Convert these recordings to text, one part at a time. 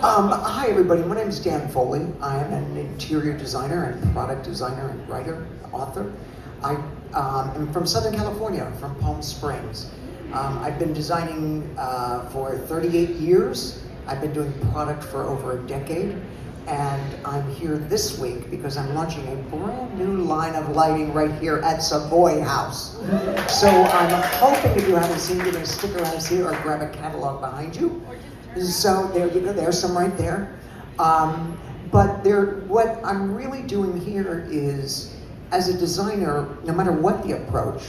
Hi everybody, my name is Dan Foley. I am an interior designer and product designer and writer, author. I am from Southern California, from Palm Springs. I've been designing for 38 years. I've been doing product for over a decade. And I'm here this week because I'm launching a brand new line of lighting right here at Savoy House. So I'm hoping if you haven't seen it, you're gonna stick around and see it or grab a catalog behind you. So there you go, there's some right there. What I'm really doing here is, as a designer, no matter what the approach,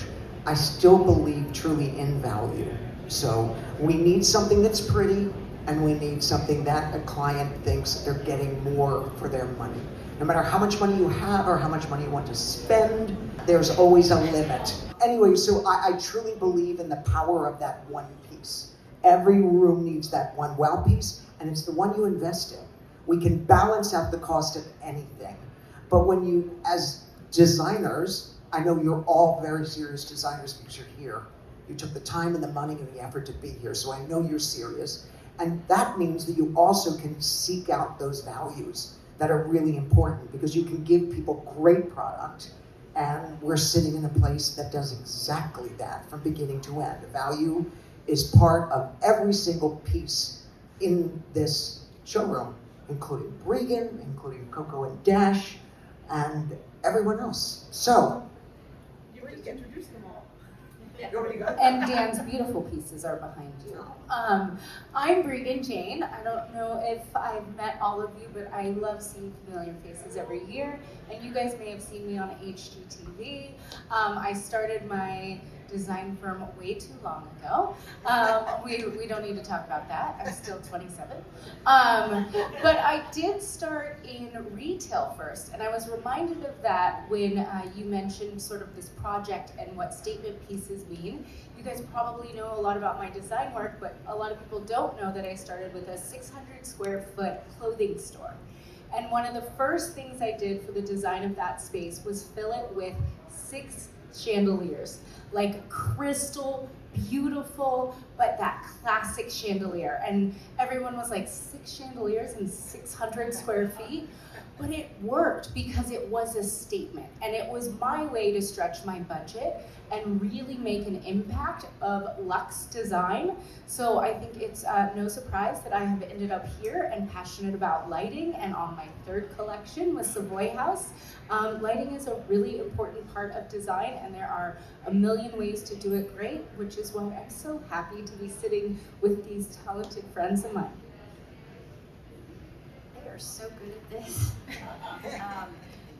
I still believe truly in value. So we need something that's pretty, and we need something that a client thinks they're getting more for their money. No matter how much money you have or how much money you want to spend, there's always a limit. Anyway, so I truly believe in the power of that one piece. Every room needs that one wow piece, and it's the one you invest in. We can balance out the cost of anything. But when you, as designers, I know you're all very serious designers because you're here. You took the time and the money and the effort to be here, so I know you're serious. And that means that you also can seek out those values that are really important, because you can give people great product, and we're sitting in a place that does exactly that from beginning to end. Value is part of every single piece in this showroom, including Bregan, including Coco and Dash, and everyone else. So, You already introduced them all. And Dan's beautiful pieces are behind you. I'm Bregan Jane. I don't know if I've met all of you, but I love seeing familiar faces every year. And you guys may have seen me on HGTV. I started my design firm way too long ago. We don't need to talk about that. I'm still 27. But I did start in retail first, and I was reminded of that when you mentioned sort of this project and what statement pieces mean. You guys probably know a lot about my design work, but a lot of people don't know that I started with a 600 square foot clothing store. And one of the first things I did for the design of that space was fill it with 6 chandeliers, like crystal, beautiful, but that classic chandelier. And everyone was like, 6 chandeliers and 600 square feet? But it worked because it was a statement, and it was my way to stretch my budget and really make an impact of luxe design. So I think it's no surprise that I have ended up here and passionate about lighting, and on my 3rd collection with Savoy House. Lighting is a really important part of design, and there are a million ways to do it great, which is why I'm so happy to be sitting with these talented friends of mine. They are so good at this.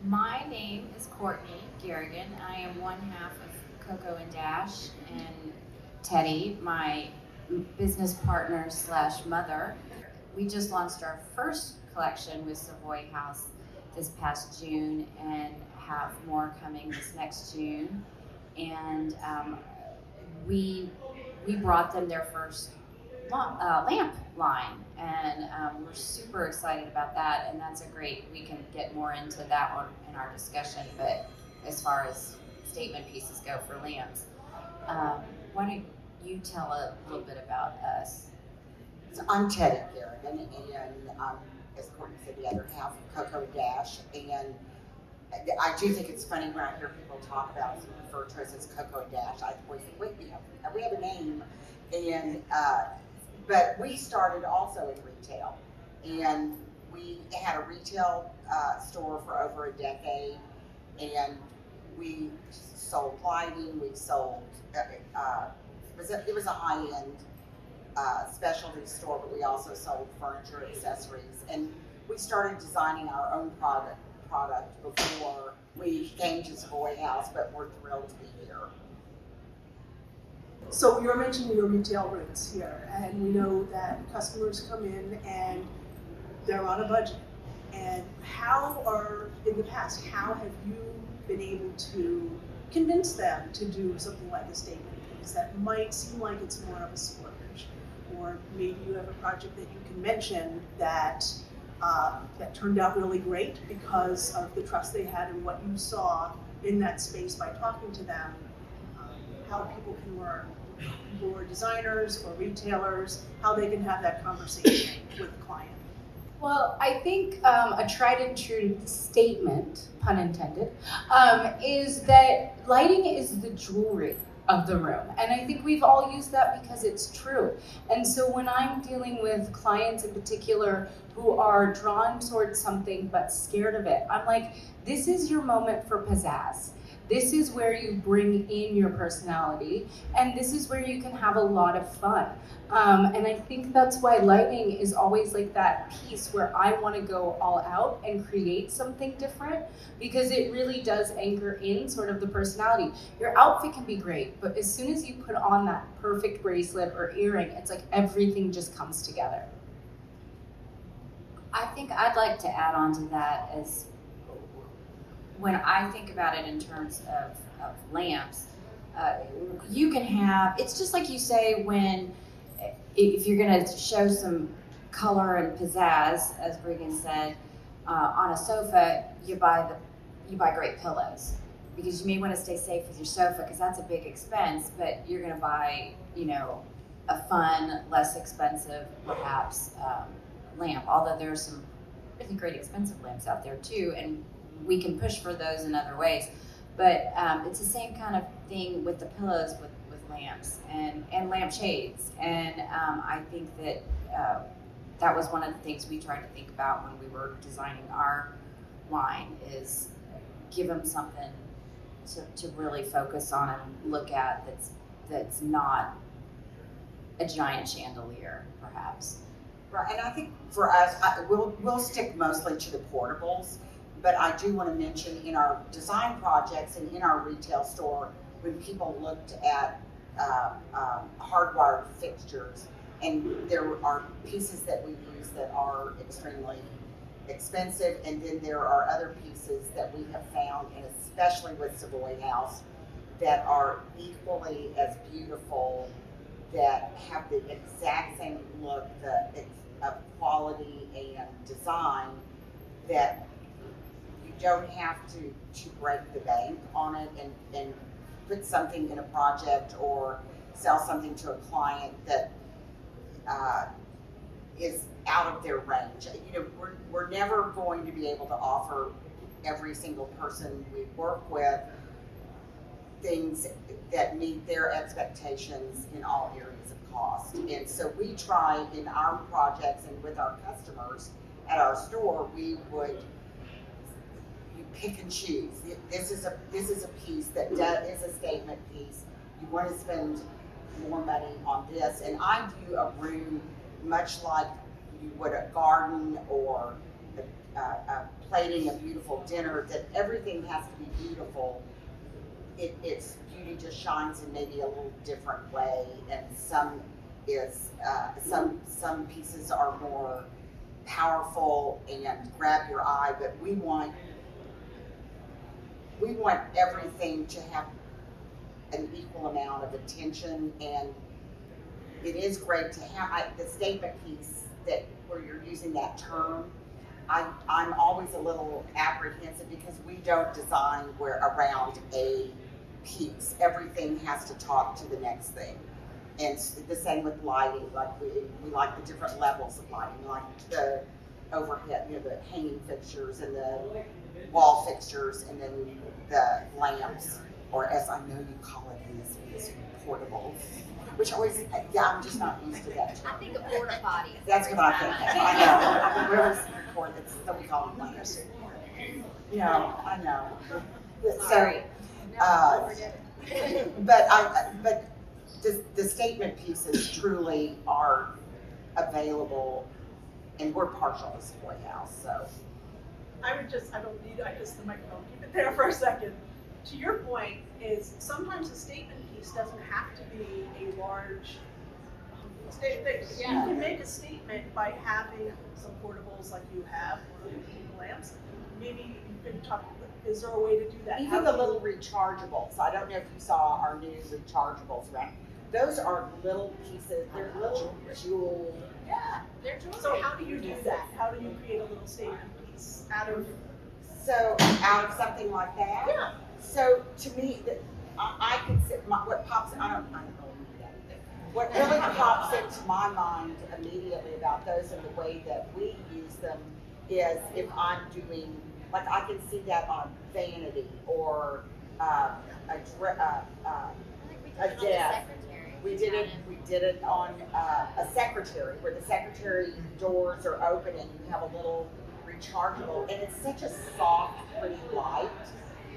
My name is Courtney Garrigan. I am one half of Coco and Dash, and Teddy, my business partner / mother. We just launched our first collection with Savoy House this past June, and have more coming this next June. And we brought them their first lamp line, and we're super excited about that, and that's a great, we can get more into that one in our discussion. But as far as statement pieces go for lamps, why don't you tell a little bit about us? So I'm Teddy Garrigan, and as Courtney said, the other half of Coco and Dash. And I do think it's funny when I hear people talk about us and refer to us as Coco and Dash. I always think, wait, we have a name. And but we started also in retail, and we had a retail store for over a decade, and we sold lighting. We sold it was a high-end specialty store, but we also sold furniture, accessories, and we started designing our own product before we came to Savoy House, but we're thrilled to be here. So you're mentioning your retail roots here, and we know that customers come in and they're on a budget. And in the past, how have you been able to convince them to do something like a statement piece that might seem like it's more of a splurge? Or maybe you have a project that you can mention that turned out really great because of the trust they had and what you saw in that space by talking to them. How people can learn, people who are designers or retailers, how they can have that conversation with the client. Well, I think a tried and true statement, pun intended, is that lighting is the jewelry of the room. And I think we've all used that because it's true. And so when I'm dealing with clients in particular who are drawn towards something but scared of it, I'm like, this is your moment for pizzazz. This is where you bring in your personality, and this is where you can have a lot of fun. And I think that's why lighting is always like that piece where I want to go all out and create something different, because it really does anchor in sort of the personality. Your outfit can be great, but as soon as you put on that perfect bracelet or earring, it's like everything just comes together. I think I'd like to add on to that as when I think about it in terms of lamps, you can have, it's just like you say when, if you're gonna show some color and pizzazz, as Regan said, on a sofa, you buy great pillows. Because you may wanna stay safe with your sofa, because that's a big expense, but you're gonna buy, a fun, less expensive, perhaps, lamp. Although there are some really great expensive lamps out there too, and we can push for those in other ways. But it's the same kind of thing with the pillows with lamps and lampshades. And I think that that was one of the things we tried to think about when we were designing our line, is give them something to really focus on and look at that's not a giant chandelier, perhaps. Right, and I think for us, we'll stick mostly to the portables, but I do want to mention in our design projects and in our retail store, when people looked at hardwired fixtures, and there are pieces that we use that are extremely expensive, and then there are other pieces that we have found, and especially with Savoy House, that are equally as beautiful, that have the exact same look, of quality and design, that you don't have to break the bank on it and put something in a project or sell something to a client that is out of their range. We're never going to be able to offer every single person we work with things that meet their expectations in all areas of cost. And so we try in our projects and with our customers at our store, you pick and choose. This is a piece that is a statement piece. You want to spend more money on this. And I view a room much like you would a garden or a plating a beautiful dinner, that everything has to be beautiful. Its beauty just shines in maybe a little different way, and some pieces are more powerful and grab your eye, but we want everything to have an equal amount of attention. And it is great to have the statement piece that where you're using that term. I'm always a little apprehensive because we don't design around a piece. Everything has to talk to the next thing. And the same with lighting. Like we like the different levels of lighting, like the overhead, the hanging fixtures and the wall fixtures, and then the lamps, or as I know you call it, these portables. Which always, I'm just not used to that term. I think a porta potty. That's what I think. I know. Where's so we call them lamps. I know. Sorry. But the statement pieces truly are available, and we're partial to Savoy House, so. I guess the microphone, keep it there for a second. To your point is sometimes a statement piece doesn't have to be a large statement. You can make a statement by having some portables like you have, or lamps. Maybe you can talk, is there a way to do that? Even the little rechargeables. I don't know if you saw our new rechargeables around. Those are little pieces, they're little jeweled. Yeah, they're jeweled. So how do you do that? How do you create a little statement piece out of something like that? Yeah. So to me, I could sit, what pops, I don't know what really pops into my mind immediately about those and the way that we use them is if I'm doing, like I can see that on vanity or a desk. We did it on a secretary where the secretary doors are open and you have a little rechargeable, and it's such a soft, pretty light.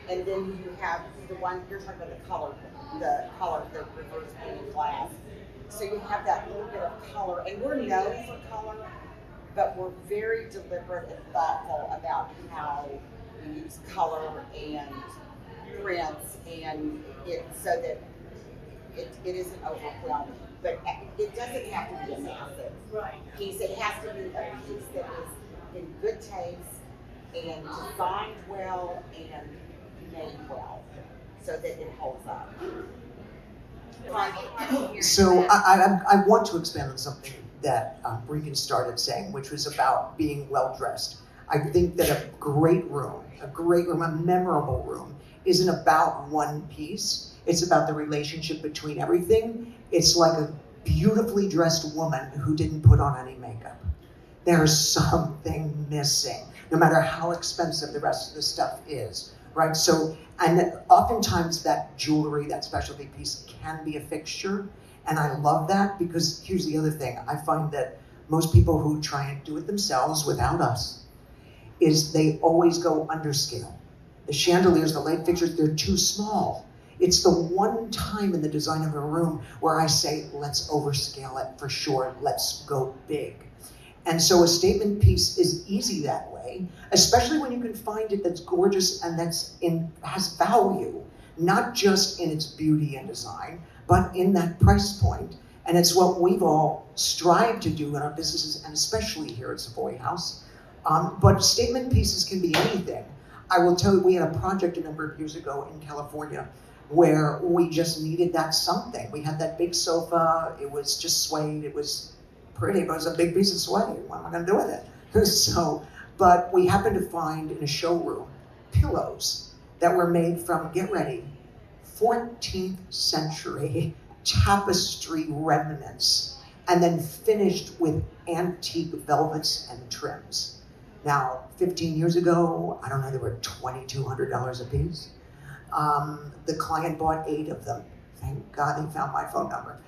And then you have the one you're talking about, the reverse painted glass. So you have that little bit of color, and we're known for color, but we're very deliberate and thoughtful about how we use color and prints, and it so that it isn't overwhelming. But it doesn't have to be a massive piece. It has to be a piece that is in good taste and designed well and made well, so that it holds up. So I want to expand on something that Regan started saying, which was about being well dressed. I think that a great room, a memorable room, isn't about one piece. It's about the relationship between everything. It's like a beautifully dressed woman who didn't put on any makeup. There's something missing, no matter how expensive the rest of the stuff is, right? So, and oftentimes that jewelry, that specialty piece can be a fixture. And I love that because here's the other thing. I find that most people who try and do it themselves without us is they always go underscale. The chandeliers, the light fixtures, they're too small. It's the one time in the design of a room where I say, let's overscale it for sure, let's go big. And so a statement piece is easy that way, especially when you can find it that's gorgeous and has value, not just in its beauty and design, but in that price point. And it's what we've all strived to do in our businesses, and especially here at Savoy House. But statement pieces can be anything. I will tell you, we had a project a number of years ago in California where we just needed that something. We had that big sofa, it was just suede, it was pretty, but it was a big piece of suede. What am I gonna do with it? So, but we happened to find in a showroom pillows that were made from, get ready, 14th century tapestry remnants, and then finished with antique velvets and trims. Now, 15 years ago, I don't know, they were $2,200 a piece. The client bought 8 of them. Thank God they found my phone number.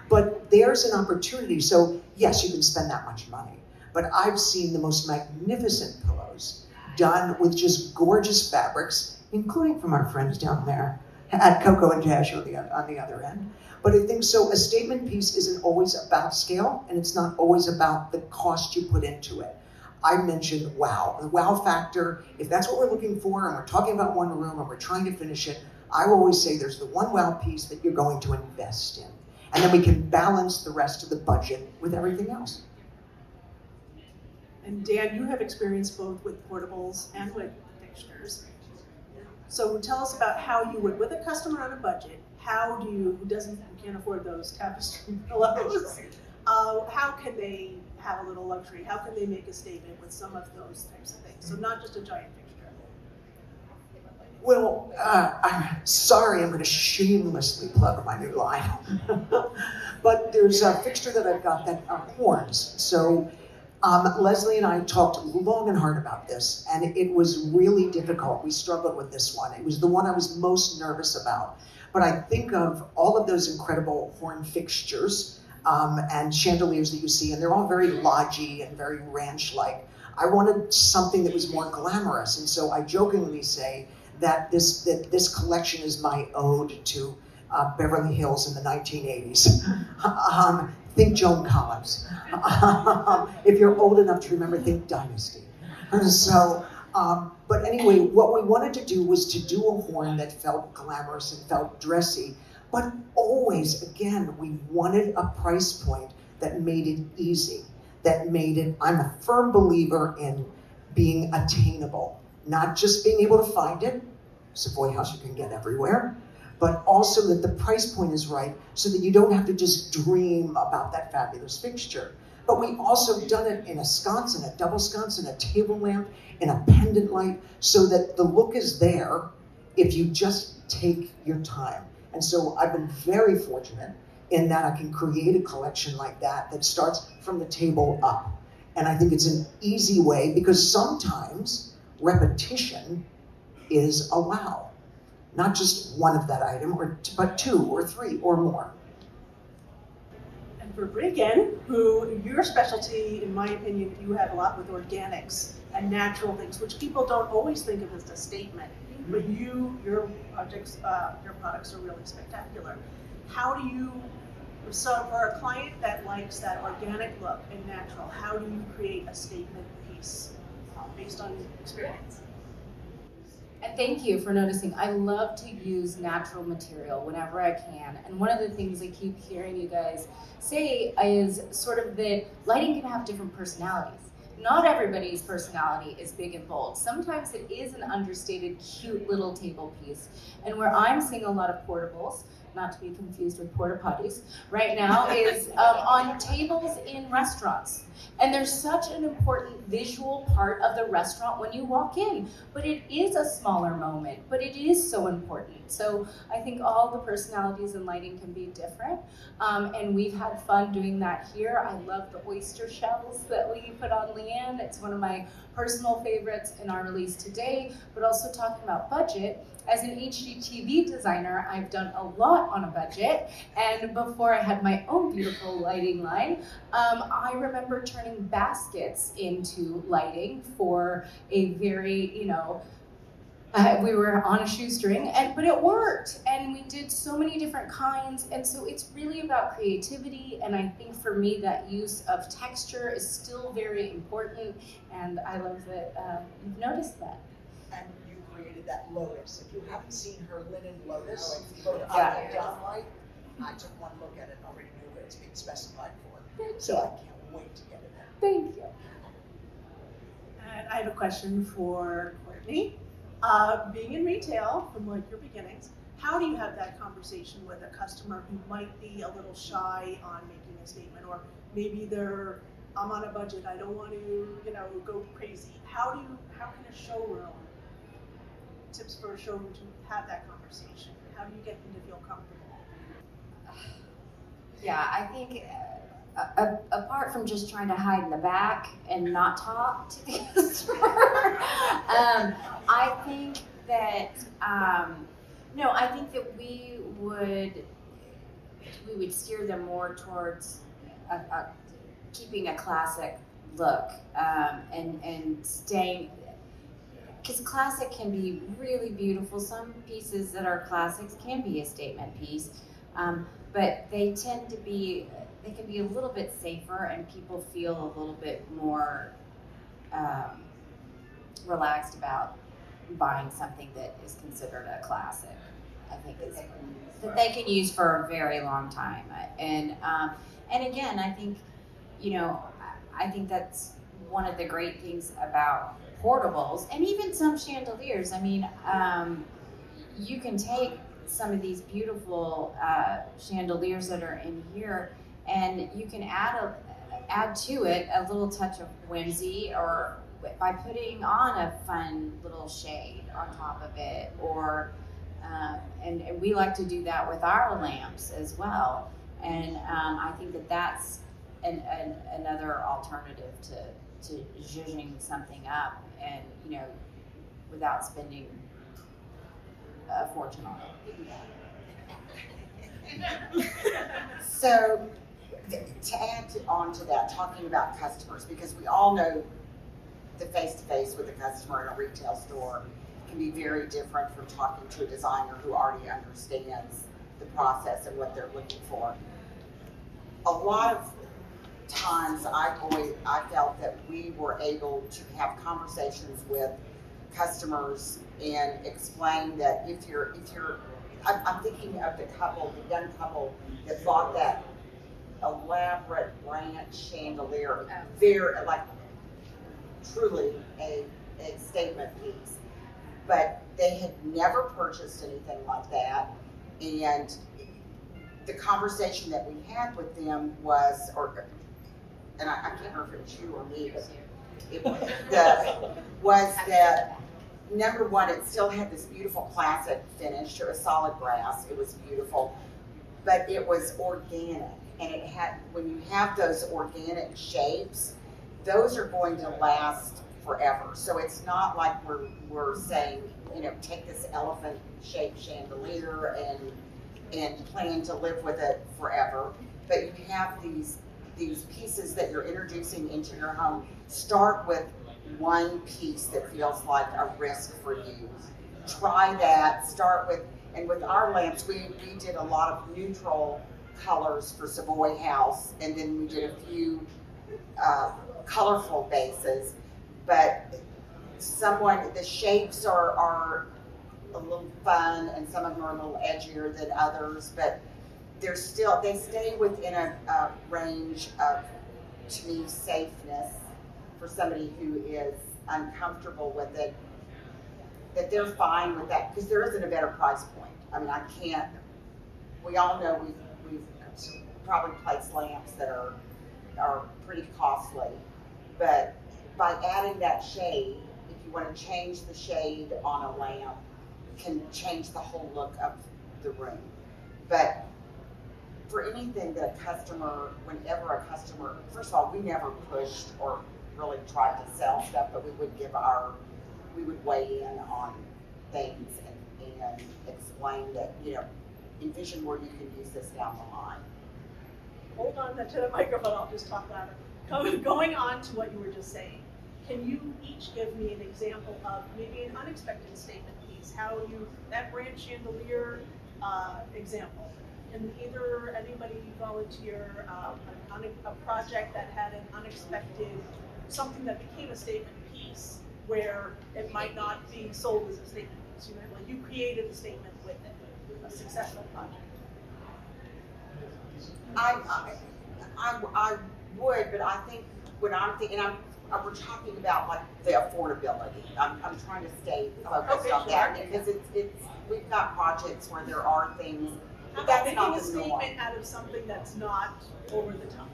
But there's an opportunity. So yes, you can spend that much money. But I've seen the most magnificent pillows done with just gorgeous fabrics, including from our friends down there at Coco and Dash on the other end. But I think so a statement piece isn't always about scale, and it's not always about the cost you put into it. I mentioned wow, the wow factor. If that's what we're looking for and we're talking about one room and we're trying to finish it, I always say there's the one wow piece that you're going to invest in. And then we can balance the rest of the budget with everything else. And Dan, you have experience both with portables and with fixtures. So tell us about how you would, with a customer on a budget, who can't afford those tapestry pillows, how can they have a little luxury? How can they make a statement with some of those types of things? So not just a giant fixture. Well, I'm sorry, I'm going to shamelessly plug my new line. But there's a fixture that I've got that are horns. So Leslie and I talked long and hard about this, and it was really difficult. We struggled with this one. It was the one I was most nervous about. But I think of all of those incredible horn fixtures and chandeliers that you see, and they're all very lodgy and very ranch-like. I wanted something that was more glamorous, and so I jokingly say that this collection is my ode to Beverly Hills in the 1980s. Think Joan Collins. If you're old enough to remember, think Dynasty. So, but anyway, what we wanted to do was to do a horn that felt glamorous and felt dressy, but always, again, we wanted a price point that made it easy, that made it, I'm a firm believer in being attainable, not just being able to find it, Savoy House you can get everywhere, but also that the price point is right so that you don't have to just dream about that fabulous fixture. But we also done it in a sconce, in a double sconce, in a table lamp, in a pendant light, so that the look is there if you just take your time. And so I've been very fortunate in that I can create a collection like that that starts from the table up. And I think it's an easy way, because sometimes repetition is a wow. Not just one of that item, but two or three or more. And for Bregan, who your specialty, in my opinion, you have a lot with organics and natural things, which people don't always think of as a statement. But your products are really spectacular. How do you, so for a client that likes that organic look and natural, how do you create a statement piece based on experience? And thank you for noticing. I love to use natural material whenever I can. And one of the things I keep hearing you guys say is sort of that lighting can have different personalities. Not everybody's personality is big and bold. Sometimes it is an understated, cute little table piece. And where I'm seeing a lot of portables, not to be confused with porta potties, right now is on tables in restaurants. And there's such an important visual part of the restaurant when you walk in. But it is a smaller moment, but it is so important. So I think all the personalities in lighting can be different. And we've had fun doing that here. I love the oyster shells that we put on Leanne. It's one of my personal favorites in our release today, but also talking about budget. As an HGTV designer, I've done a lot on a budget, and before I had my own beautiful lighting line, I remember turning baskets into lighting for a very, we were on a shoestring, but it worked, and we did so many different kinds, and so it's really about creativity, and I think for me that use of texture is still very important, and I love that you've noticed that. And you created that lotus. If you haven't seen her linen lotus, Yeah. downlight, I took one look at it and already knew what it's being specified for. Thank So you. I can't wait to get it in. Thank you. And I have a question for Courtney. Being in retail from like your beginnings, how do you have that conversation with a customer who might be a little shy on making a statement, or maybe I'm on a budget, I don't want to, go crazy. How can a showroom, tips for a showroom to have that conversation? How do you get them to feel comfortable? Yeah, I think apart from just trying to hide in the back and not talk to the customer, I think that I think that we would steer them more towards keeping a classic look and staying. Because classic can be really beautiful. Some pieces that are classics can be a statement piece, but they can be a little bit safer, and people feel a little bit more relaxed about buying something that is considered a classic. I think it's that they can use for a very long time, and again, I think I think that's one of the great things about portables, and even some chandeliers. I mean, you can take some of these beautiful chandeliers that are in here, and you can add to it a little touch of whimsy, or by putting on a fun little shade on top of it, or and we like to do that with our lamps as well. And I think that that's another alternative to zhuzhing something up, and without spending a fortune on it. So, to add on to that, talking about customers, because we all know the face-to-face with a customer in a retail store can be very different from talking to a designer who already understands the process and what they're looking for. A lot of times I felt that we were able to have conversations with customers and explain that if you're I'm thinking of the young couple that bought that elaborate branch chandelier, very truly a statement piece. But they had never purchased anything like that, and the conversation that we had with them was, and I can't remember if it was you or me, but was that number one, it still had this beautiful classic finish. It was solid brass. It was beautiful. but it was organic, and it had, when you have those organic shapes, those are going to last forever. So it's not like we're saying, take this elephant shaped chandelier and plan to live with it forever. But you have these pieces that you're introducing into your home. Start with one piece that feels like a risk for you. Try that. Start with, and with our lamps, we did a lot of neutral colors for Savoy House, and then we did a few colorful bases. But the shapes are a little fun, and some of them are a little edgier than others, but they stay within a range of, to me, safeness for somebody who is uncomfortable with it, that they're fine with that, because there isn't a better price point. I mean, we all know we've probably placed lamps that are pretty costly, but by adding that shade, if you want to change the shade on a lamp, can change the whole look of the room. But for anything that whenever a customer, first of all, we never pushed or really tried to sell stuff, but we would weigh in on things and explain that, envision where you can use this down the line. Hold on to the microphone, I'll just talk louder. Going on to what you were just saying, can you each give me an example of maybe an unexpected statement piece, that branch chandelier example? Can either anybody volunteer a project that had an unexpected, something that became a statement piece where it might not be sold as a statement piece? You created a statement with it, a successful project. I would, but I think when I'm thinking, we're talking about like the affordability. I'm trying to stay focused on that because we've got projects where there are things, but that's making not a the norm. statement out of something that's not over the top.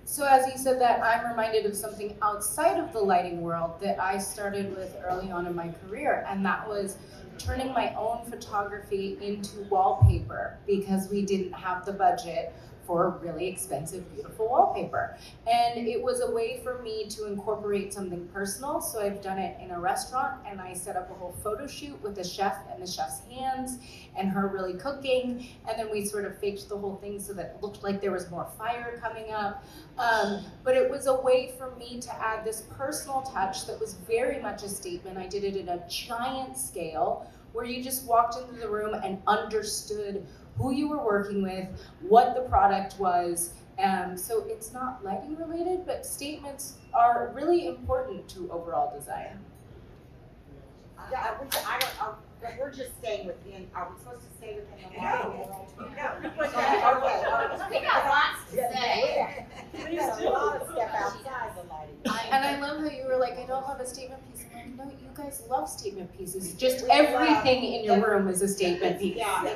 So as you said that, I'm reminded of something outside of the lighting world that I started with early on in my career, and that was turning my own photography into wallpaper because we didn't have the budget for really expensive, beautiful wallpaper. And it was a way for me to incorporate something personal. So I've done it in a restaurant, and I set up a whole photo shoot with the chef and the chef's hands and her really cooking. And then we sort of faked the whole thing so that it looked like there was more fire coming up. But it was a way for me to add this personal touch that was very much a statement. I did it in a giant scale where you just walked into the room and understood who you were working with, what the product was. So it's not lighting related, but statements are really important to overall design. Yeah, I don't know, but we're just staying within, are we supposed to stay within the lighting world? We got lots to say. Please There's do. a lot of stuff outside the lighting. And I love how you were like, I don't have a statement piece. I'm like, no, you guys love statement pieces. Just everything in your room is a statement piece. Yeah,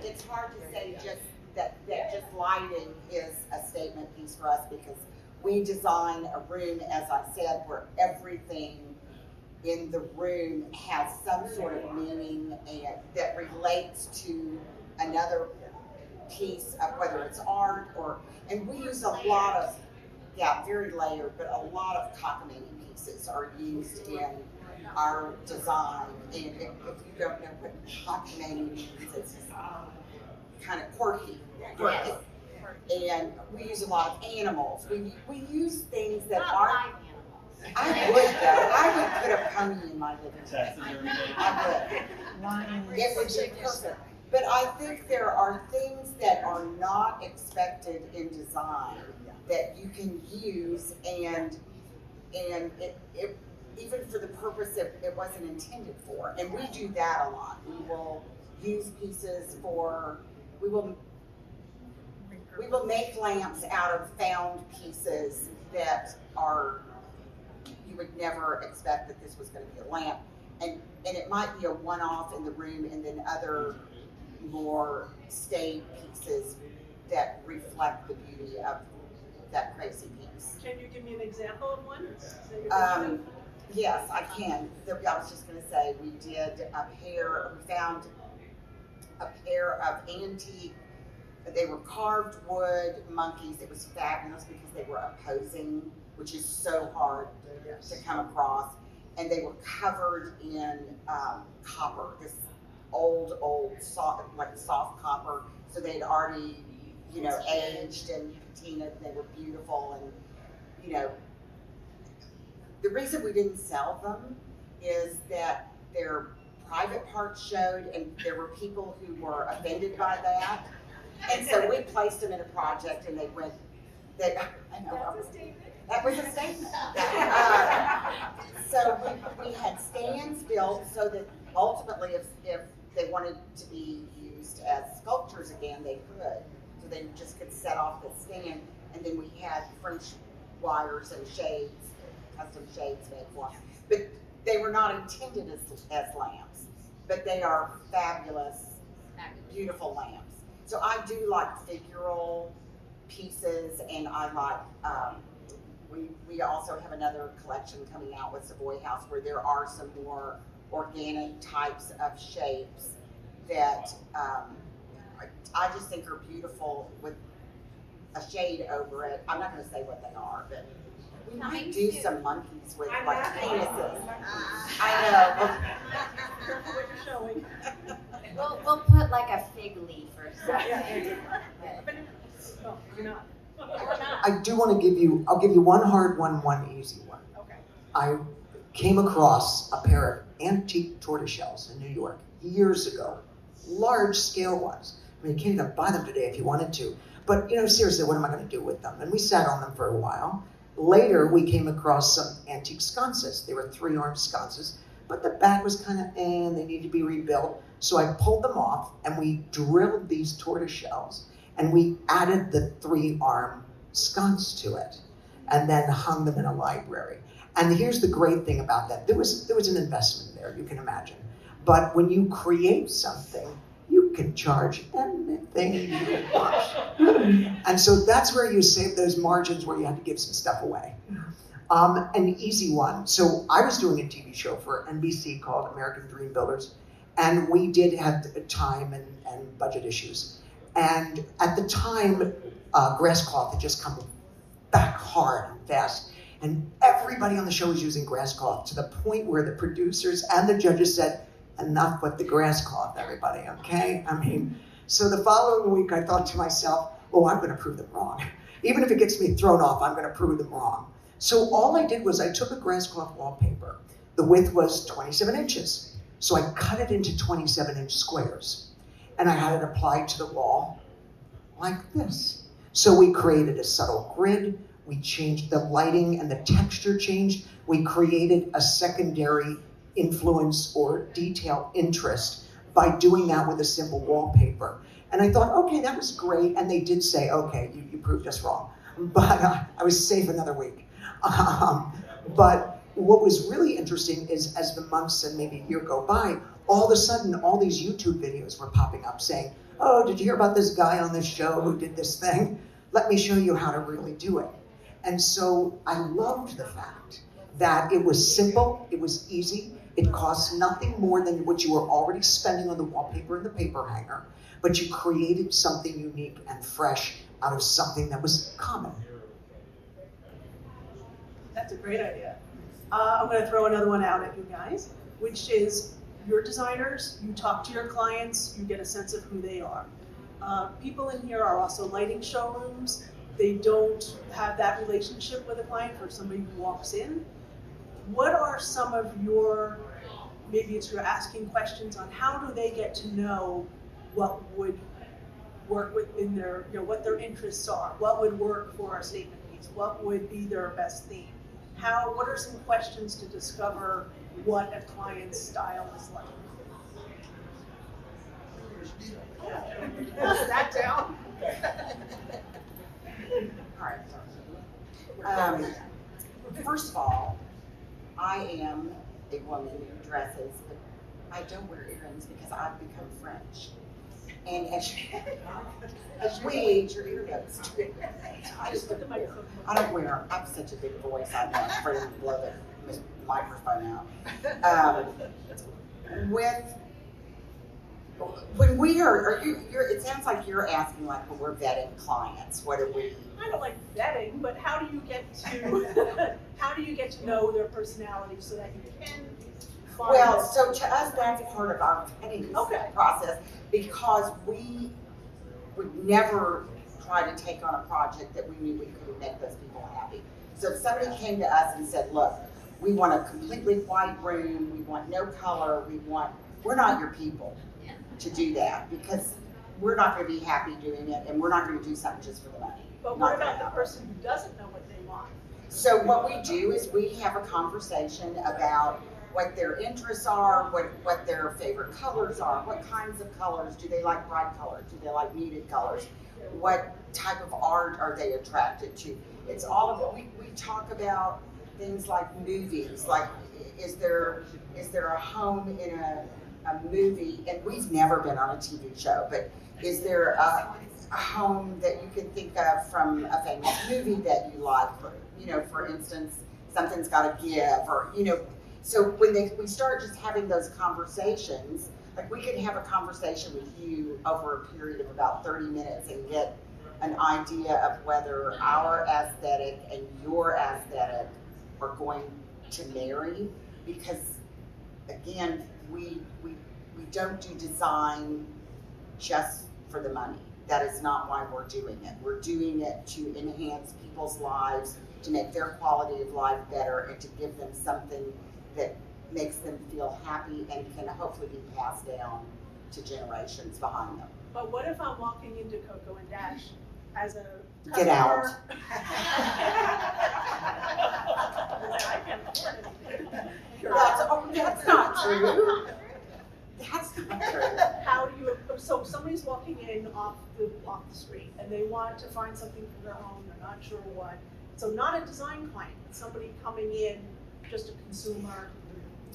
it's hard to say just that just lighting is a statement piece for us, because we design a room, as I said, where everything in the room has some sort of meaning and that relates to another piece of whether it's art and we use a lot of, very layered, but a lot of cockamamie pieces are used in our design. And if you don't know what cockamamie means, it's just kind of quirky. Yes. And we use a lot of animals. We use things that Not aren't. live animals. I would though. I would put a pony in my living room. I would. It would be perfect. But I think there are things that are not expected in design that you can use and it even for the purpose it wasn't intended for. And we do that a lot. We will use pieces we will make lamps out of found pieces that are, you would never expect that this was going to be a lamp, and it might be a one-off in the room, and then other more staid pieces that reflect the beauty of that crazy piece. Can you give me an example of one? Yes, I can. I was just going to say we found a pair of antique, they were carved wood monkeys. It was fabulous because they were opposing, which is so hard to come across. And they were covered in copper, this old soft, like soft copper. So they'd already, aged and patinaed. They were beautiful, and the reason we didn't sell them is that their private parts showed, and there were people who were offended by that. And so we placed them in a project, and they went. That was a statement. So we had stands built so that ultimately, if they wanted to be used as sculptures again, they could. So they just could set off the stand, and then we had French wires and shades, custom shades made for them. But they were not intended as lamps, but they are fabulous, beautiful lamps. So I do like figural pieces, and I like, we also have another collection coming out with Savoy House where there are some more organic types of shapes that I just think are beautiful with a shade over it. I'm not going to say what they are, but we might do some monkeys with like penises. I know. Careful what you're showing. We'll put like a fig leaf or something. No, you're not. I do want to I'll give you one hard one, one easy one. Okay. I came across a pair of antique tortoiseshells in New York years ago, large scale ones. I mean, you can't even buy them today if you wanted to. But, seriously, what am I going to do with them? And we sat on them for a while. Later, we came across some antique sconces. They were 3-armed sconces, but the back was kind of, and they needed to be rebuilt. So I pulled them off, and we drilled these tortoiseshells, and we added the 3-arm sconce to it, and then hung them in a library. And here's the great thing about that. There was an investment there, you can imagine. But when you create something, you can charge anything you want. And so that's where you save those margins where you had to give some stuff away. An easy one. So I was doing a TV show for NBC called American Dream Builders, and we did have time and budget issues. And at the time, grass cloth had just come back hard and fast. And everybody on the show was using grass cloth to the point where the producers and the judges said, enough with the grass cloth, everybody, okay? I mean, so the following week I thought to myself, oh, I'm gonna prove them wrong. Even if it gets me thrown off, I'm gonna prove them wrong. So all I did was I took a grass cloth wallpaper. The width was 27 inches. So I cut it into 27-inch squares. And I had it applied to the wall like this. So we created a subtle grid. We changed the lighting and the texture changed. We created a secondary influence or detail interest by doing that with a simple wallpaper. And I thought, okay, that was great. And they did say, okay, you proved us wrong. But I was safe another week. But what was really interesting is as the months and maybe a year go by, all of a sudden, all these YouTube videos were popping up saying, oh, did you hear about this guy on this show who did this thing? Let me show you how to really do it. And so I loved the fact that it was simple, it was easy, it cost nothing more than what you were already spending on the wallpaper and the paper hanger, but you created something unique and fresh out of something that was common. That's a great idea. I'm going to throw another one out at you guys, which is you're designers, you talk to your clients, you get a sense of who they are. People in here are also lighting showrooms. They don't have that relationship with a client or somebody who walks in. What are some of your, maybe it's you're asking questions on how do they get to know what would work within their, what their interests are, what would work for a statement piece, what would be their best theme? What are some questions to discover what a client's style is like? That down. All right. First of all, I am a woman who dresses, but I don't wear earrings because I've become French. And as we age, your earrings too. I don't wear, I have such a big voice, I'm not afraid to blow the When we are it sounds like you're asking like when we're vetting clients, what do we? I don't like vetting, but how do you get to how do you get to know their personality so that you can find Well, so to us, that's part of our vetting Okay. process because we would never try to take on a project that we knew we couldn't make those people happy. So if somebody came to us and said, look, we want a completely white room, we want no color, we're not your people to do that because we're not going to be happy doing it and we're not going to do something just for the money. But Not what gonna about the happen. person who doesn't know what they want? So what we do is we have a conversation about what their interests are, what their favorite colors are, what kinds of colors, do they like bright colors, do they like muted colors, what type of art are they attracted to. It's all of it. We talk about things like movies, like is there a home in a movie, and we've never been on a TV show, but is there a home that you can think of from a famous movie that you like? For instance, Something's Gotta Give, or so when we start just having those conversations, like we can have a conversation with you over a period of about 30 minutes and get an idea of whether our aesthetic and your aesthetic are going to marry, because again, we don't do design just for the money. That is not why we're doing it. We're doing it to enhance people's lives, to make their quality of life better, and to give them something that makes them feel happy and can hopefully be passed down to generations behind them. But what if I'm walking into Coco and Dash as a customer? Get out. I can't afford anything. That's not true. That's not true. How do you, so somebody's walking in off the street and they want to find something for their home, they're not sure what. So not a design client, but somebody coming in, just a consumer.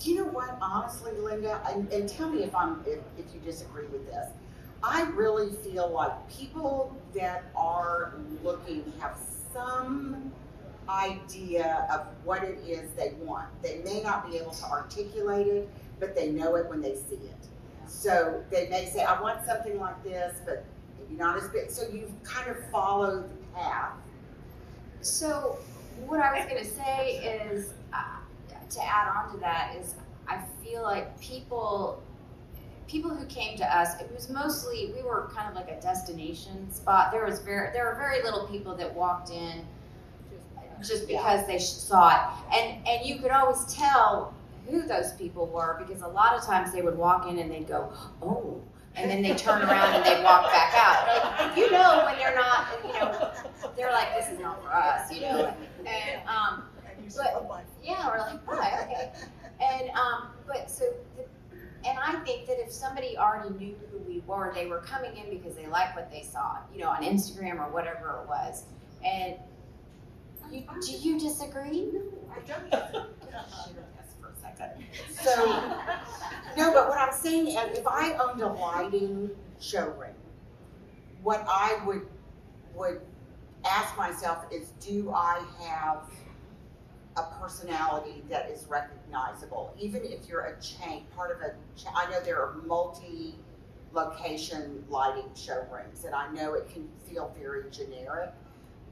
Do you know what, honestly, Linda, and tell me if you disagree with this. I really feel like people that are looking have some idea of what it is they want. They may not be able to articulate it, but they know it when they see it. So they may say, I want something like this, but maybe not as big. So you kind of follow the path. So what I was going to say is, to add on to that is, I feel like people who came to us, it was mostly, we were kind of like a destination spot. There were very little people that walked in just because they saw it, and you could always tell who those people were, because a lot of times they would walk in and they'd go, oh, and then they turn around and they walk back out. Like, when they're not, they're like, this is not for us, and but yeah, we're like, oh, okay, and and I think that if somebody already knew who we were, they were coming in because they liked what they saw, on Instagram or whatever it was. And do you disagree? I don't for a second. So, no, but what I'm saying is, if I owned a lighting showroom, what I would ask myself is, do I have a personality that is recognizable? Even if you're a chain, I know there are multi-location lighting showrooms, and I know it can feel very generic,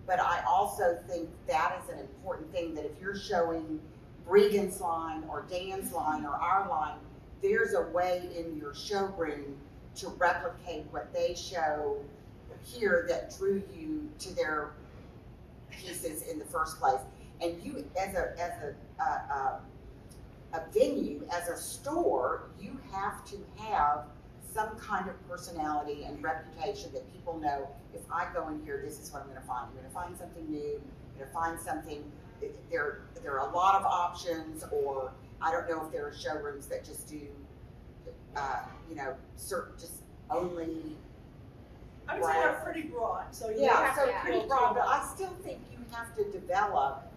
but I also think that is an important thing, that if you're showing Breegan's line or Dan's line or our line, there's a way in your showroom to replicate what they show here that drew you to their pieces in the first place. And you, as a venue, as a store, you have to have some kind of personality and reputation that people know, if I go in here, this is what I'm going to find. I'm going to find something new. I'm going to find something. There are a lot of options, or I don't know if there are showrooms that just do, certain, just only. I would say they're pretty broad, so you Yeah, have so to pretty appeal broad, to but them. I still think you have to develop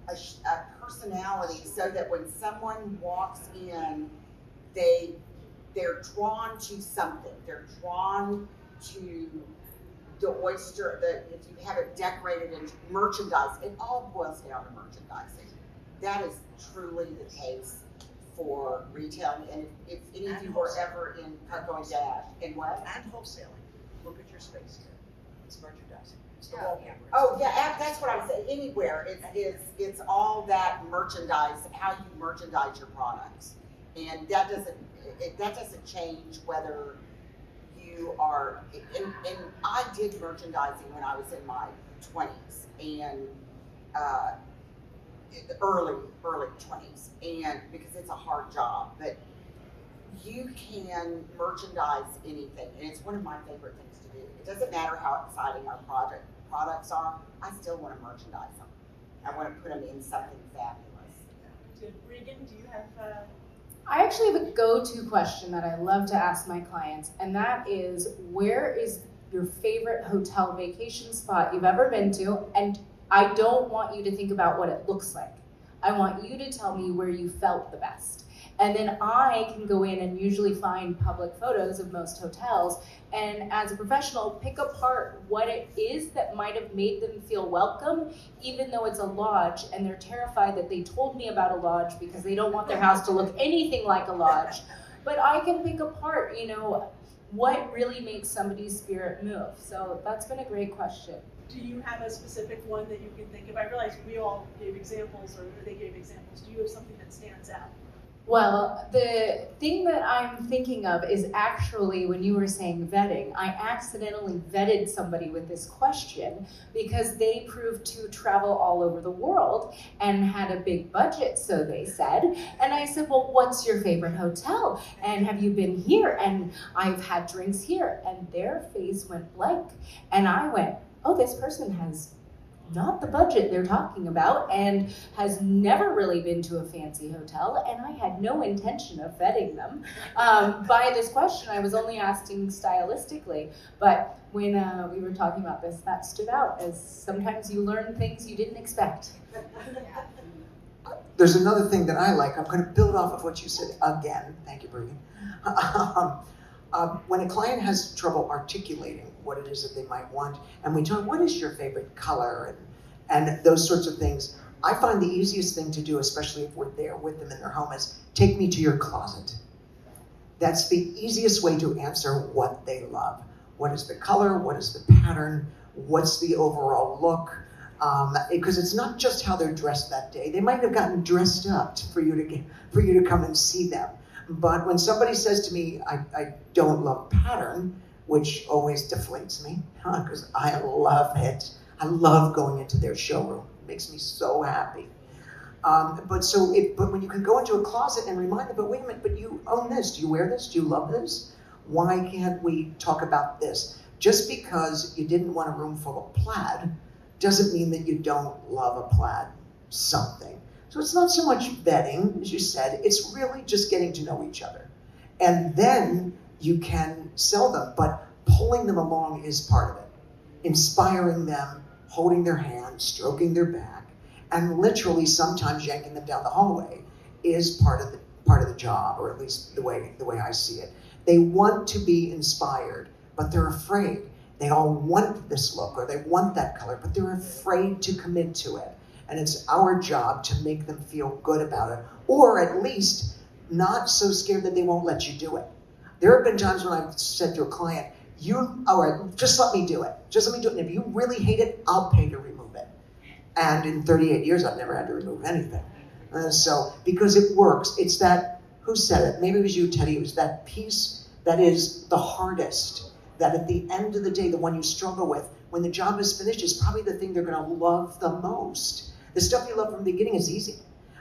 a personality so that when someone walks in, they're drawn to something. They're drawn to the oyster, if you have it decorated in merchandise, it all boils down to merchandising. That is truly the case for retailing, and if any of you were ever in Cocoa and Dash, in what? And wholesaling. Look at your space here. It's merchandising. It's the wallpaper. Oh, yeah, that's what I was saying, anywhere, it's all that merchandise, how you merchandise your products. And that doesn't change whether you are, and I did merchandising when I was in my 20s, and early 20s, and because it's a hard job, but you can merchandise anything, and it's one of my favorite things to do. It doesn't matter how exciting our products are, I still want to merchandise them. I want to put them in something fabulous. Regan, do you have? I actually have a go-to question that I love to ask my clients, and that is, where is your favorite hotel vacation spot you've ever been to? And I don't want you to think about what it looks like. I want you to tell me where you felt the best. And then I can go in and usually find public photos of most hotels, and as a professional, pick apart what it is that might have made them feel welcome, even though it's a lodge and they're terrified that they told me about a lodge because they don't want their house to look anything like a lodge. But I can pick apart, what really makes somebody's spirit move. So that's been a great question. Do you have a specific one that you can think of? I realize we all gave examples, or they gave examples. Do you have something that stands out? Well, the thing that I'm thinking of is actually when you were saying vetting, I accidentally vetted somebody with this question because they proved to travel all over the world and had a big budget, so they said. And I said, well, what's your favorite hotel? And have you been here? And I've had drinks here. And their face went blank. And I went, oh, this person has not the budget they're talking about and has never really been to a fancy hotel, and I had no intention of vetting them by this question. I was only asking stylistically, but when we were talking about this, that stood out as sometimes you learn things you didn't expect. There's another thing that I like. I'm going to build off of what you said again. Thank you, Bree. When a client has trouble articulating what it is that they might want, and we talk, what is your favorite color, and those sorts of things, I find the easiest thing to do, especially if we're there with them in their home, is take me to your closet. That's the easiest way to answer what they love. What is the color? What is the pattern? What's the overall look? Because it's not just how they're dressed that day. They might have gotten dressed up for you to come and see them. But when somebody says to me, I don't love pattern, which always deflates me, because I love it. I love going into their showroom. It makes me so happy. But when you can go into a closet and remind them, but wait a minute, but you own this. Do you wear this? Do you love this? Why can't we talk about this? Just because you didn't want a room full of plaid doesn't mean that you don't love a plaid something. So it's not so much vetting, as you said, it's really just getting to know each other. And then you can sell them, but pulling them along is part of it. Inspiring them, holding their hand, stroking their back, and literally sometimes yanking them down the hallway is part of the job, or at least the way I see it. They want to be inspired, but they're afraid. They all want this look, or they want that color, but they're afraid to commit to it. And it's our job to make them feel good about it, or at least not so scared that they won't let you do it. There have been times when I've said to a client, all right, just let me do it. Just let me do it. And if you really hate it, I'll pay to remove it. And in 38 years, I've never had to remove anything. Because it works. It's that, who said it? Maybe it was you, Teddy. It was that piece that is the hardest, that at the end of the day, the one you struggle with, when the job is finished, is probably the thing they're going to love the most. The stuff you love from the beginning is easy,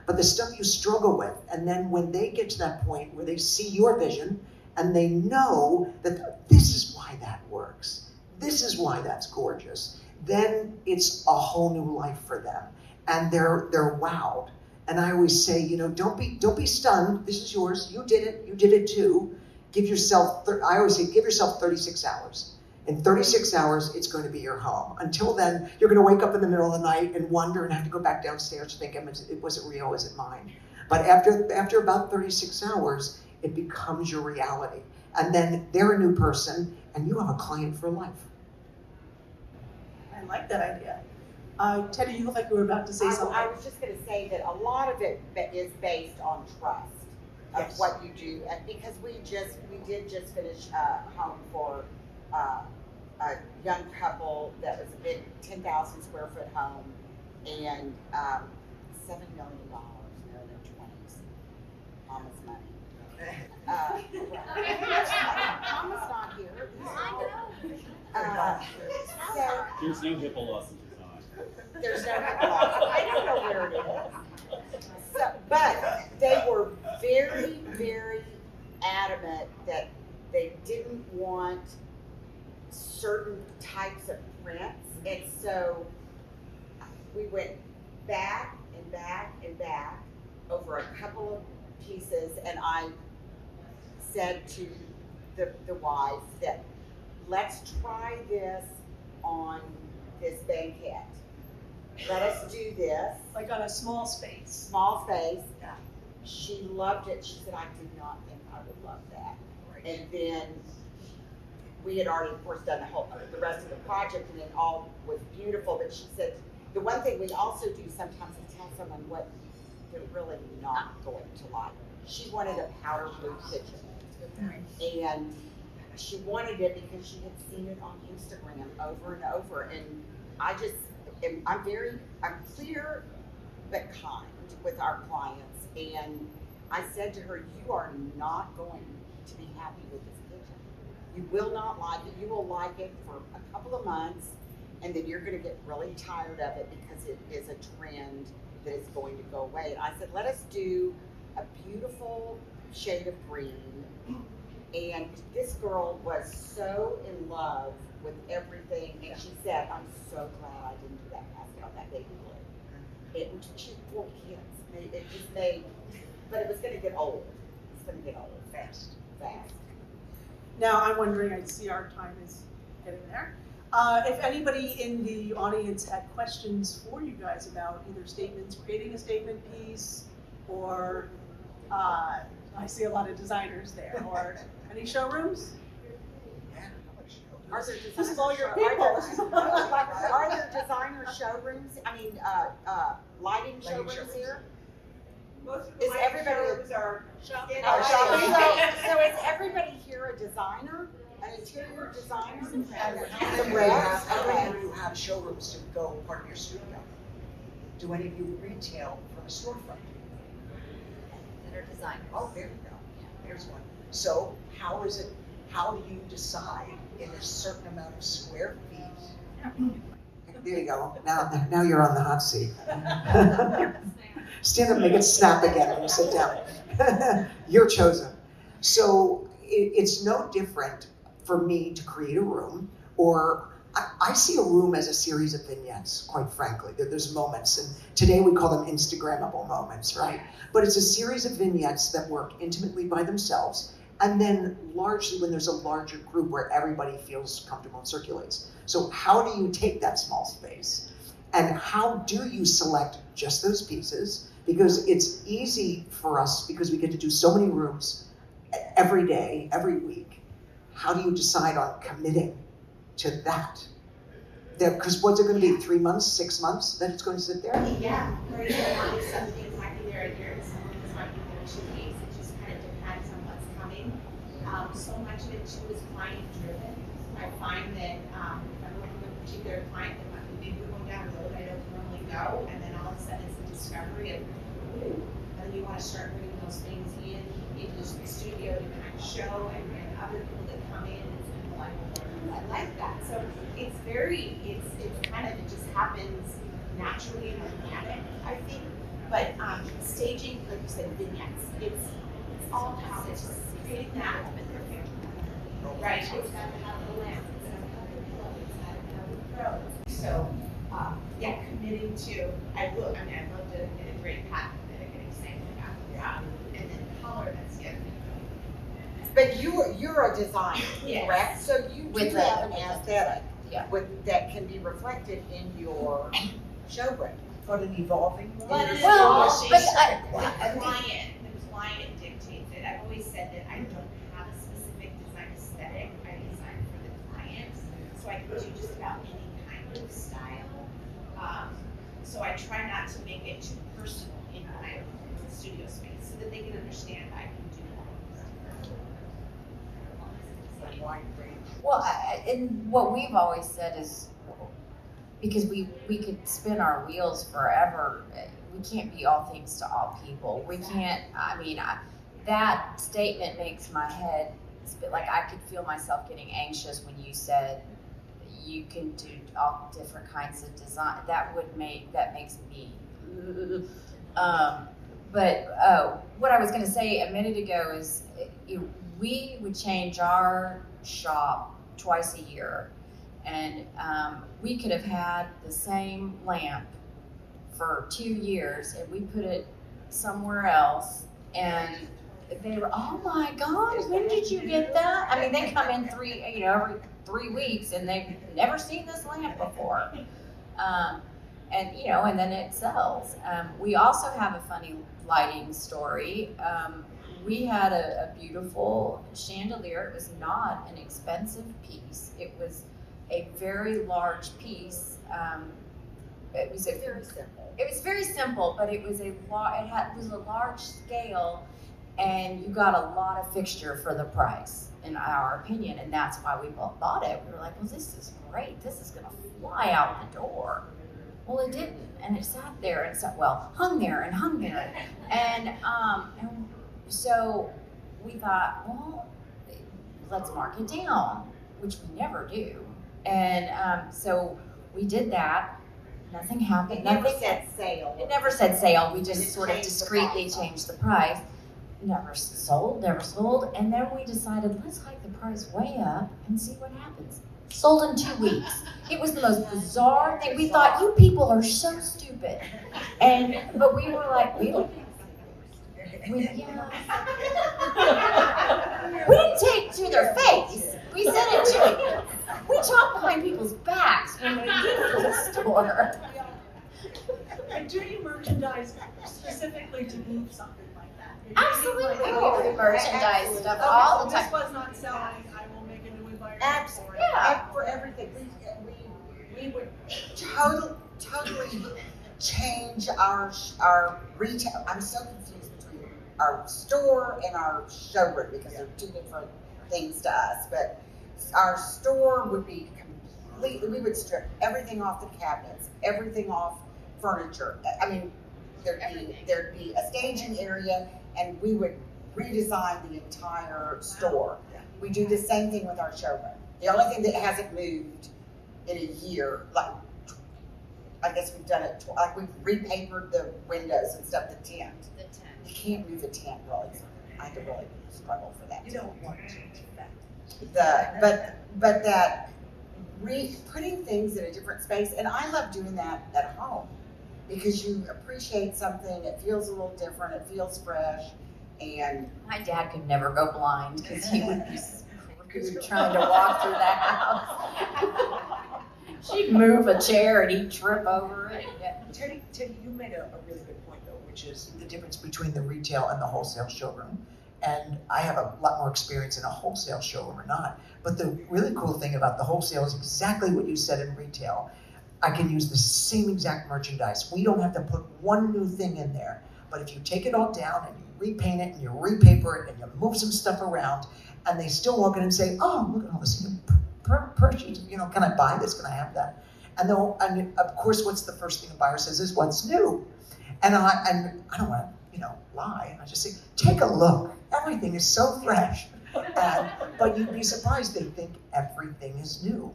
but the stuff you struggle with, and then when they get to that point where they see your vision and they know that this is why that works, this is why that's gorgeous, then it's a whole new life for them, and they're wowed. And I always say, don't be stunned. This is yours. You did it. You did it too. I always say, give yourself 36 hours. In 36 hours, it's going to be your home. Until then, you're going to wake up in the middle of the night and wonder and have to go back downstairs thinking, was it real? Is it mine? But after about 36 hours, it becomes your reality. And then they're a new person, and you have a client for life. I like that idea. Teddy, you look like you were about to say something. I was just going to say that a lot of it is based on trust. of what you do, and because we did just finish a home for a young couple that was a big 10,000 square foot home, and $7 million, they're in their 20s, mama's money. Mama's not here. So There's no hippo loss in design. there's no I don't know where it is. So, but they were very, very adamant that they didn't want certain types of prints, and so we went back and back and back over a couple of pieces, and I said to the wife that let's try this on this banquette. Let us do this. Like on a small space. Small space. Yeah. She loved it. She said, I did not think I would love that. And then we had already, of course, done the rest of the project, and it all was beautiful. But she said, the one thing we also do sometimes is tell someone what they're really not going to like. She wanted a powder blue kitchen. And she wanted it because she had seen it on Instagram over and over. And I'm clear but kind with our clients. And I said to her, you are not going to be happy with this kitchen. You will not like it. You will like it for a couple of months, and then you're going to get really tired of it because it is a trend that is going to go away. And I said, let us do a beautiful shade of green. And this girl was so in love with everything, and she said, I'm so glad I didn't do that basket on that baby blue. She had 4 kids. It just made, but it was going to get old. It's going to get old. Fast. Now, I'm wondering, I see our time is getting there. If anybody in the audience had questions for you guys about either statements, creating a statement piece, or I see a lot of designers there, or any showrooms? Yeah, how much you know? Are there This is all your designer- people. Are there designer showrooms? I mean, lighting showrooms here? Most of the Is light everybody- shows are shopping. So is everybody here a designer, an interior designer? How many of you have showrooms to go part of your studio? Do any of you retail from a storefront? That are designers. Oh, there you go. There's one. So how do you decide in a certain amount of square feet? There you go. Now you're on the hot seat. Stand up, make it snap again when you sit down. You're chosen. So it's no different for me to create a room, or I see a room as a series of vignettes, quite frankly. There's moments, and today we call them Instagrammable moments, right? But it's a series of vignettes that work intimately by themselves, and then largely when there's a larger group where everybody feels comfortable and circulates. So how do you take that small space? And how do you select just those pieces? Because it's easy for us because we get to do so many rooms every day, every week. How do you decide on committing to that? Because what's it going to be, 3 months, 6 months that it's going to sit there? Yeah, right. Some things might be there a year, some things might be there 2 weeks. It just kind of depends on what's coming. So much of it too is client driven. I find that if I'm working with a particular client that maybe we're going down a road I don't normally go, and then all of a sudden it's a discovery of, ooh, and then you want to start bringing those things into the studio to kind of show and other people that come in and it's kind of like, I like that. So it's kind of, it just happens naturally and organic, I think. But staging, like you said, vignettes, it's all how it's creating that. Right, it's got to have the lamp, it's got to have the pillow, it's got to have the throws. So, yeah, committing to, I love to get a great pattern that I get excited about. And then color that's good. But you're a designer, Yes. correct? So you do With have an the- aesthetic Yeah. that can be reflected in your showroom. But an evolving one? But it's Well, also but the client dictates it. I've always said that I don't have a specific design aesthetic. I design for the client, so I can do just about any kind of style. So I try not to make it too personal in my studio space, so that they can understand I can do all A wide range. Well, and what we've always said is, because we could spin our wheels forever, we can't be all things to all people. We can't, that statement makes my head spin. Like, I could feel myself getting anxious when you said you can do all different kinds of design. That makes me, but what I was gonna say a minute ago is, we would change our shop twice a year, and we could have had the same lamp for 2 years, and we put it somewhere else, and they were, oh my God, when did you get that? I mean, they come in every 3 weeks, and they've never seen this lamp before. And then it sells. We also have a funny lighting story. We had a beautiful chandelier. It was not an expensive piece. It was a very large piece. It was very simple. It was very simple, but it was a large scale, and you got a lot of fixture for the price, in our opinion, and that's why we both bought it. We were like, well, this is great. This is gonna fly out the door. Well, it didn't, and it sat there and hung there, and so we thought, well, let's mark it down, which we never do, and so we did that. Nothing happened. It never Nothing said sale. It never said sale. We just It sort of changed the discreetly price. changed the price. Never sold, and then we decided, let's hike the price way up and see what happens. Sold in 2 weeks. It was the most bizarre thing. We thought, you people are so stupid. But we were like, we didn't take it to their face. We said it to, we talk behind people's backs when we get to the store. And do you merchandise specifically to move something like that? Absolutely, we merchandise stuff all the time. This was not selling, I will make a new environment for it. Yeah. For everything, we would totally change our retail. I'm so confused between our store and our showroom because they're two different things to us. But our store would be completely, we would strip everything off the cabinets, everything off furniture. I mean, there'd be a staging area, and we would redesign the entire store. We do the same thing with our showroom. The only thing that hasn't moved in a year, like, I guess we've done it, like we've repapered the windows and stuff, the tent. You can't move a tent really. I had to really struggle for that. You don't want to do that. But that putting things in a different space, and I love doing that at home because you appreciate something, it feels a little different, it feels fresh, and My dad could never go blind because he would be screwed trying to walk through that house. She'd move a chair and he'd trip over it. Teddy, you made a really good point though, which is The difference between the retail and the wholesale showroom. And I have a lot more experience in a wholesale showroom or not. But the really cool thing about the wholesale is exactly what you said in retail. I can use the same exact merchandise. We don't have to put one new thing in there. But if you take it all down and you repaint it and you repaper it and you move some stuff around, and they still walk in and say, oh, look at all this purchase, can I buy this? Can I have that? And of course, what's the first thing a buyer says is, what's new? And I don't want to, lie. I just say, take a look. Everything is so fresh. But you'd be surprised, they think everything is new.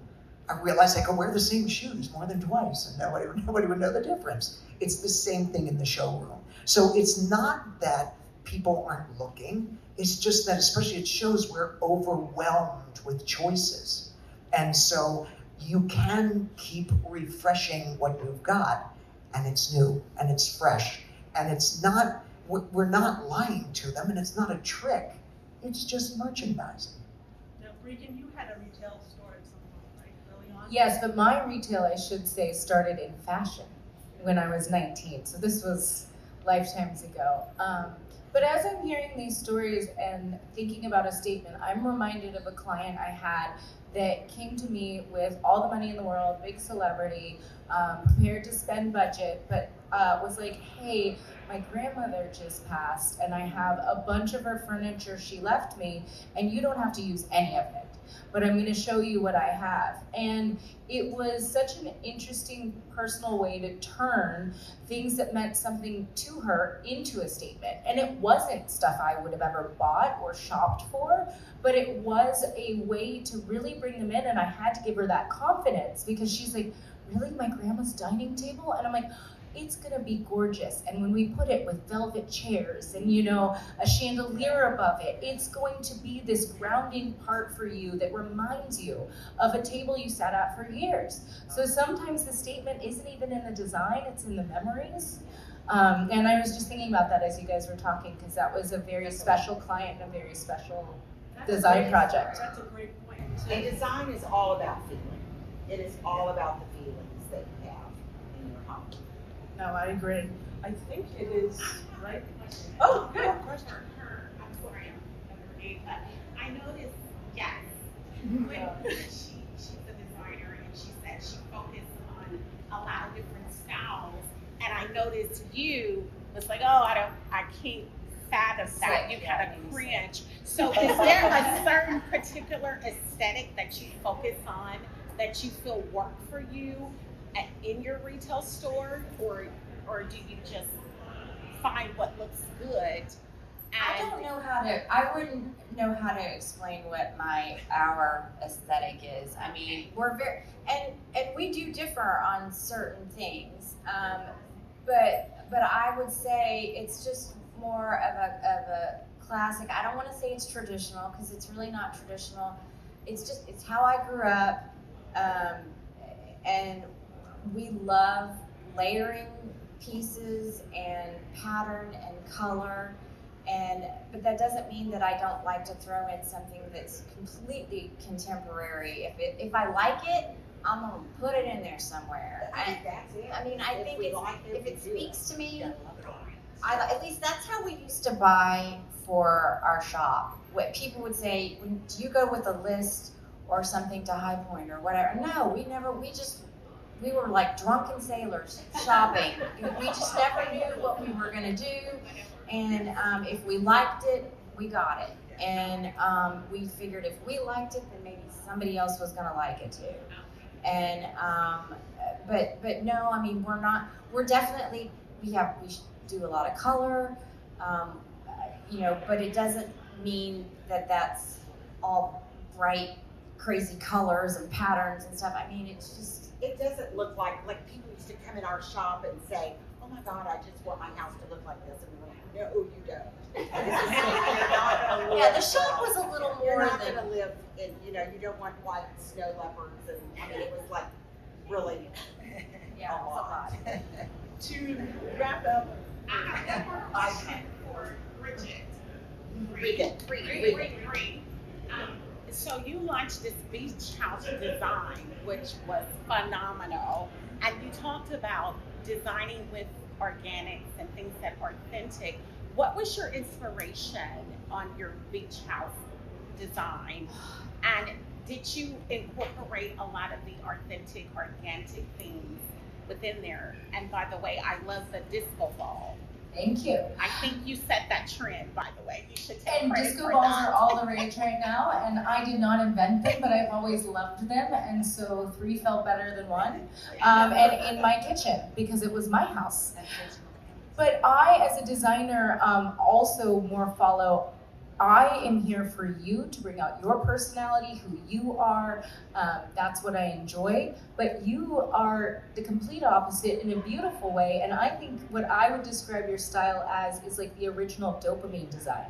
I realized I could wear the same shoes more than twice, and nobody would know the difference. It's the same thing in the showroom. So it's not that people aren't looking. It's just that, especially at shows, we're overwhelmed with choices. And so you can keep refreshing what you've got, and it's new, and it's fresh, and it's not, we're not lying to them, and it's not a trick. It's just merchandising. Now, Regan, you had a retail store at some point, right, early on? Yes, but my retail, I should say, started in fashion when I was 19. So this was lifetimes ago. But as I'm hearing these stories and thinking about a statement, I'm reminded of a client I had that came to me with all the money in the world, big celebrity, prepared to spend budget, but was like, hey, my grandmother just passed and I have a bunch of her furniture she left me and you don't have to use any of it, but I'm gonna show you what I have. And it was such an interesting personal way to turn things that meant something to her into a statement. And it wasn't stuff I would have ever bought or shopped for, but it was a way to really bring them in, and I had to give her that confidence because she's like, really, my grandma's dining table? And I'm like, it's gonna be gorgeous. And when we put it with velvet chairs and, you know, a chandelier above it, it's going to be this grounding part for you that reminds you of a table you sat at for years. So sometimes the statement isn't even in the design, it's in the memories. And I was just thinking about that as you guys were talking, because that was a very special client and a very special design project. That's a great point. And design is all about feeling. It is all about the feelings that you have in your home. No, I agree. I think it is, right? Oh, good. I'm sorry, I'm forgetting, but I noticed, yes, when she's a designer and she said she focused on a lot of different styles, and I noticed you was like, oh, I can't fathom that. You kind of cringe. So is there a certain particular aesthetic that you focus on that you feel work for you in your retail store, or do you just find what looks good? I don't know I wouldn't know how to explain what our aesthetic is. I mean, we're very, and we do differ on certain things. But I would say it's just more of a classic. I don't want to say it's traditional because it's really not traditional. It's how I grew up. And we love layering pieces and pattern and color, but that doesn't mean that I don't like to throw in something that's completely contemporary. If I like it, I'm gonna put it in there somewhere. That's it. I mean, I If think we like it, if we it do it. speaks to me, at least that's how we used to buy for our shop. What people would say, do you go with a list or something to High Point or whatever? No, we were like drunken sailors shopping. We just never knew what we were gonna do. And if we liked it, we got it. And we figured if we liked it, then maybe somebody else was gonna like it too. And but no, I mean, we're definitely, we do a lot of color, but it doesn't mean that that's all bright, crazy colors and patterns and stuff. I mean, it's just, It doesn't look like people used to come in our shop and say, oh my God, I just want my house to look like this. And we're like, no, you don't. You're not gonna live. yeah, the shop was a little You're more not than, gonna live in, you don't want white snow leopards, and I mean, it was like really yeah, it was a lot. To wrap up, I have one more question for Bridget. Regan. So you launched this beach house design, which was phenomenal, and you talked about designing with organics and things that are authentic. What was your inspiration on your beach house design? And did you incorporate a lot of the authentic, organic things within there? And by the way, I love the disco ball. Thank you. I think you set that trend, by the way. You should take And credit disco for balls that. are all the rage right now, and I did not invent them, but I've always loved them, and so 3 felt better than 1. And in my kitchen, because it was my house. But I, as a designer, also more follow, I am here for you to bring out your personality, who you are. That's what I enjoy. But you are the complete opposite in a beautiful way. And I think what I would describe your style as is like the original dopamine design,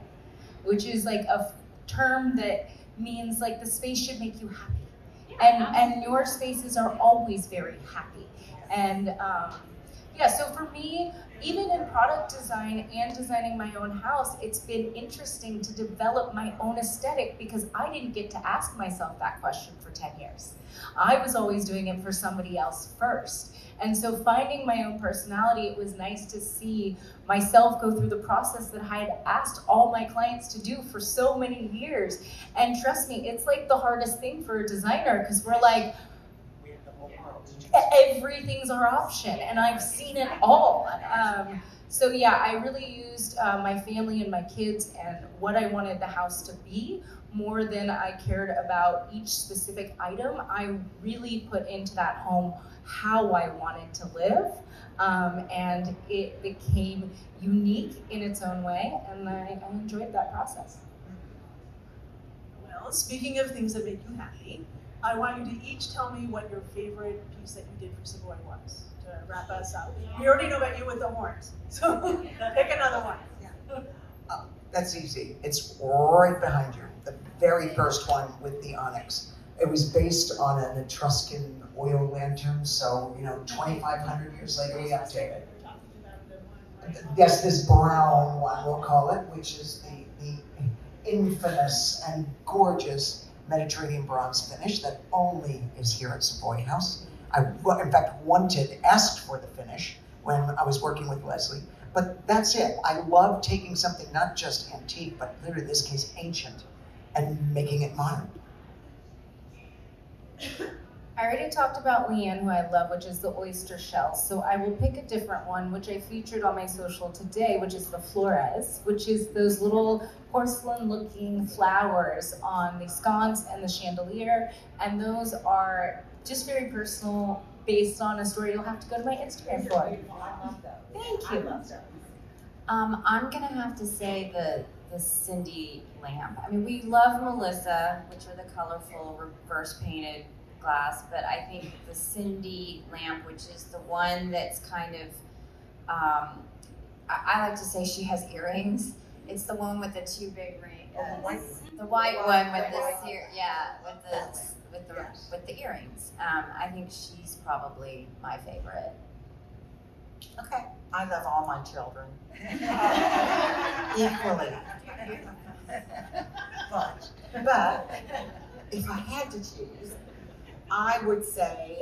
which is like a term that means like the space should make you happy. And your spaces are always very happy. And so for me, me, even in product design and designing my own house, it's been interesting to develop my own aesthetic because I didn't get to ask myself that question for 10 years. I was always doing it for somebody else first. And so finding my own personality, it was nice to see myself go through the process that I had asked all my clients to do for so many years. And trust me, it's like the hardest thing for a designer because we're like, everything's our option, and I've seen it all. So yeah, I really used my family and my kids and what I wanted the house to be more than I cared about each specific item. I really put into that home how I wanted to live, and it became unique in its own way, and I enjoyed that process. Well, speaking of things that make you happy, I want you to each tell me what your favorite piece that you did for Savoy was to wrap us up. We already know about you with the horns, so pick another one. That's easy. It's right behind you. The very first one with the onyx. It was based on an Etruscan oil lantern, so 2,500 years later we update it. Yes, this brown one we'll call it, which is the infamous and gorgeous Mediterranean bronze finish that only is here at Savoy House. I, in fact, asked for the finish when I was working with Leslie, but that's it. I love taking something not just antique, but literally in this case ancient, and making it modern. I already talked about Leanne, who I love, which is the oyster shells. So I will pick a different one, which I featured on my social today, which is the Flores, which is those little porcelain-looking flowers on the sconce and the chandelier. And those are just very personal, based on a story you'll have to go to my Instagram for. I love those. Thank I you. love those. I'm gonna have to say the Cindy lamp. I mean, we love Melissa, which are the colorful reverse painted glass, but I think the Cindy lamp, which is the one that's kind of, I like to say she has earrings. It's the one with the two big rings. The white one with the earrings. I think she's probably my favorite. Okay, I love all my children equally. But if I had to choose, I would say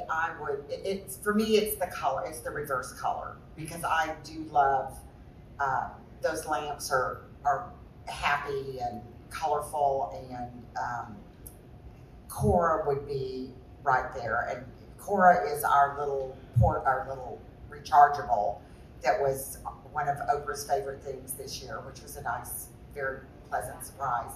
it's for me, it's the color, it's the reverse color, because I do love, those lamps are happy and colorful, and Cora would be right there. And Cora is our little rechargeable that was one of Oprah's favorite things this year, which was a nice, very pleasant surprise.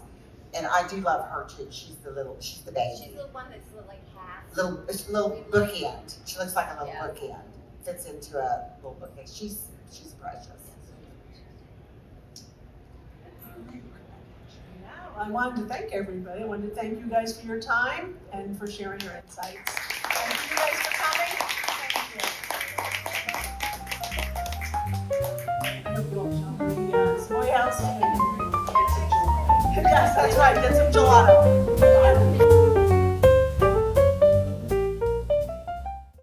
And I do love her too. She's the baby. She's the one that's like half. It's a little bookend. She looks like a little Yeah. bookend. Fits into a little bookend. She's precious. Now, I wanted to thank everybody. I wanted to thank you guys for your time and for sharing your insights. Thank you guys for coming. Thank you. I hope you all shop the Savoy House. Yes, that's right. Get some gelato.